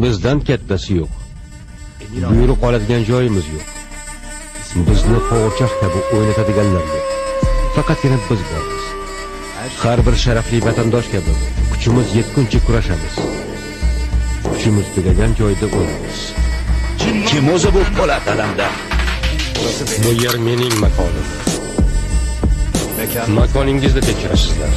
Bizdan kattasi yo'q. Buyruq oladigan joyimiz yo'q. Bizni qo'g'irchoq kabi o'ynatadiganlar yo'q. Faqatgina biz bormiz. Har bir sharafli vatandosh kabi kuchimiz yetguncha kurashamiz. Kuchimiz tugagan joyda o'lamiz. Kim o'zi bu Po'lat alamda? Bu yer mening makonim. Makoningizda tekshirasizlar.